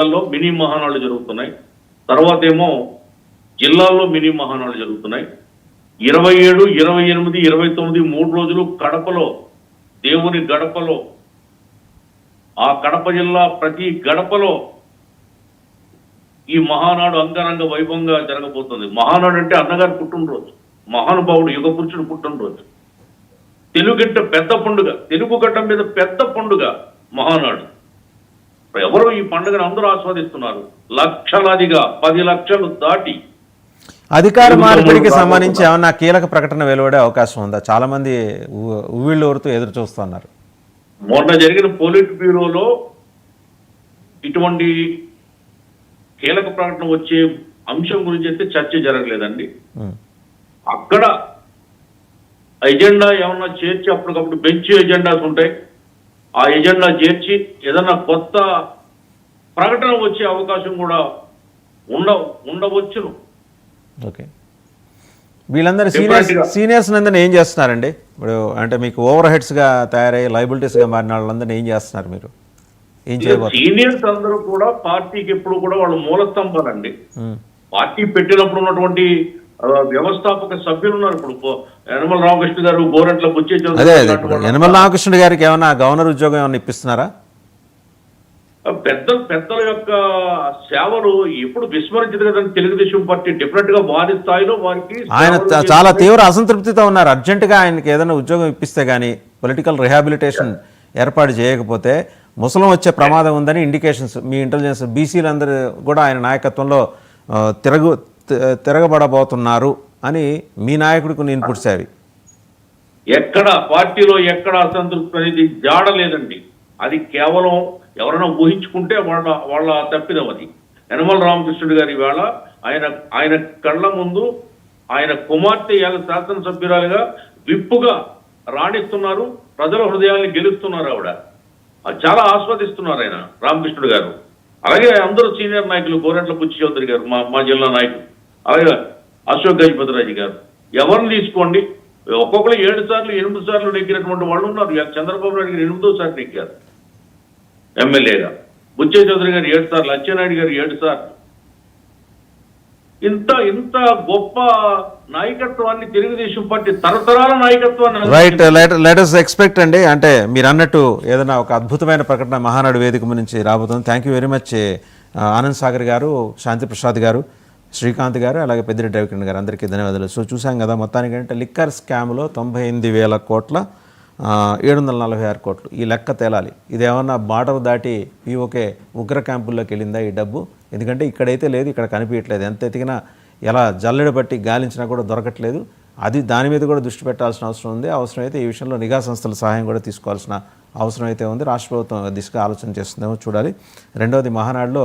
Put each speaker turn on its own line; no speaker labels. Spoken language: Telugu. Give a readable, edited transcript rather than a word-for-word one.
జిల్లాల్లో మినీ మహానాడులు జరుగుతున్నాయి. తర్వాత ఏమో జిల్లాల్లో మినీ మహానాడులు జరుగుతున్నాయి. 27, 28, 29 3 రోజులు కడపలో, దేవుని గడపలో, ఆ కడప జిల్లా ప్రతి గడపలో ఈ మహానాడు అంగరంగ వైభవంగా జరగబోతుంది. మహానాడు అంటే అన్నగారి పుట్టినరోజు, మహానుభావుడు యుగ పురుషుడు పుట్టినరోజు. తెలుగుగడ్డ పెద్ద పండుగ, తెలుగు గడ్డ మీద పెద్ద పండుగ మహానాడు. ఎవరు ఈ పండుగను అందరూ ఆస్వాదిస్తున్నారు. లక్షలాదిగా 10 లక్షలు దాటి.
అధికార మార్పిడికి సంబంధించి ఏమన్నా కీలక ప్రకటన వెలువడే అవకాశం ఉందా? చాలా మంది ఉవ్విళ్ళూరుతూ ఎదురు చూస్తున్నారు.
మొన్న జరిగిన పోలిట్ బ్యూరోలో ఇటువంటి కీలక ప్రకటన వచ్చే అంశం గురించి అయితే చర్చ జరగలేదండి. అక్కడ ఎజెండా ఏమన్నా చేర్చి అప్పటికప్పుడు బెంచ్ ఎజెండాస్ ఉంటాయి. ఆ ఎజెండా చేర్చి ఏదన్నా కొత్త ప్రకటన వచ్చే అవకాశం కూడా ఉండవచ్చును.
ఓకే, వీళ్ళందరూ సీనియర్స్ అందరినీ ఏం చేస్తున్నారండి ఇప్పుడు? అంటే మీకు ఓవర్ హెడ్స్గా తయారయ్యి లైబిలిటీస్గా మారిన వాళ్ళందరినీ ఏం చేస్తున్నారు మీరు? ఏం చేయబోతున్నారు?
సీనియర్స్ అందరూ కూడా పార్టీకి ఎప్పుడు కూడా వాళ్ళు మూలస్తంభాలండి. పార్టీ పెట్టినప్పుడు ఉన్నటువంటి వ్యవస్థాపక సభ్యులు ఉన్నారు. ఇప్పుడు యనమల రామకృష్ణ గారు, గోరంట్ల బుచ్చే
అదే యనమల రామకృష్ణ గారికి ఏమైనా గవర్నర్ ఉద్యోగం ఏమైనా ఇప్పిస్తున్నారా?
పెద్దల యొక్క సేవలు ఎప్పుడు విస్మరించదు కదండి. తెలుగుదేశం పార్టీ డెఫినెట్ గా వారి స్థాయిలో వారికి
ఆయన చాలా తీవ్ర అసంతృప్తితో ఉన్నారు. అర్జెంటుగా ఆయనకి ఏదైనా ఉద్యోగం ఇప్పిస్తే కానీ, పొలిటికల్ రిహాబిలిటేషన్ ఏర్పాటు చేయకపోతే ముసలం వచ్చే ప్రమాదం ఉందని ఇండికేషన్స్ మీ ఇంటెలిజెన్స్ బీసీలందరూ కూడా ఆయన నాయకత్వంలో తిరగబడబోతున్నారు అని మీ నాయకుడికి ఇన్పుట్స్ అవి.
ఎక్కడ పార్టీలో ఎక్కడ అసంతృప్తి అనేది జాడలేదండి. అది కేవలం ఎవరైనా ఊహించుకుంటే వాళ్ళ తప్పిదం అది. యనమల రామకృష్ణుడు గారి వేళ ఆయన కళ్ళ ముందు ఆయన కుమార్తె శాసనసభ్యురాలుగా విప్పుగా రాణిస్తున్నారు. ప్రజల హృదయాల్ని గెలుస్తున్నారు. ఆవిడ చాలా ఆస్వాదిస్తున్నారు ఆయన రామకృష్ణుడు గారు. అలాగే అందరూ సీనియర్ నాయకులు, గోరంట్ల బుచ్చి చౌదరి గారు మా జిల్లా నాయకులు, అలాగే అశోక్ గజపతిరాజు గారు, ఎవరిని తీసుకోండి ఒక్కొక్కరు 7 సార్లు 8 సార్లు నెగ్గినటువంటి వాళ్ళు ఉన్నారు. చంద్రబాబు నాయుడు గారు 8వ సారి నెగ్గారు ఎమ్మెల్యేగా. బుచ్చే చౌదరి గారు 7 సార్లు, అచ్చెన్నాయుడు గారు 7 సార్లు. ఇంత గొప్ప నాయకత్వాన్ని తెలుగుదేశం పార్టీ తరతరాల నాయకత్వాన్ని
రైట్ లెట్ us ఎక్స్పెక్ట్ అండి. అంటే మీరు అన్నట్టు ఏదైనా ఒక అద్భుతమైన ప్రకటన మహానాడు వేదిక నుంచి రాబోతుంది. Thank you very much Anand Sagar గారు, శాంతి ప్రసాద్ గారు, శ్రీకాంత్ గారు, అలాగే పెద్దిరెడ్డి రవికిరణ్ గారు, అందరికీ ధన్యవాదాలు. సో చూసాం కదా, మొత్తానికి అంటే లిక్కర్ స్కామ్లో 98,000 కోట్ల 746 కోట్లు ఈ లెక్క తేలాలి. ఇదేమన్నా బార్డర్ దాటి పీఓకే ఉగ్ర క్యాంపుల్లోకి వెళ్ళిందా ఈ డబ్బు? ఎందుకంటే ఇక్కడైతే లేదు, ఇక్కడ కనిపించట్లేదు. ఎంత ఎతికినా ఎలా జల్లెడ పట్టి గాలించినా కూడా దొరకట్లేదు. దాని మీద కూడా దృష్టి పెట్టాల్సిన అవసరం ఉంది. అవసరమైతే ఈ విషయంలో నిఘా సంస్థల సహాయం కూడా తీసుకోవాల్సిన అవసరం అయితే ఉంది. రాష్ట్ర ప్రభుత్వం దిశగా ఆలోచన చేస్తుందేమో చూడాలి. రెండవది, మహానాడులో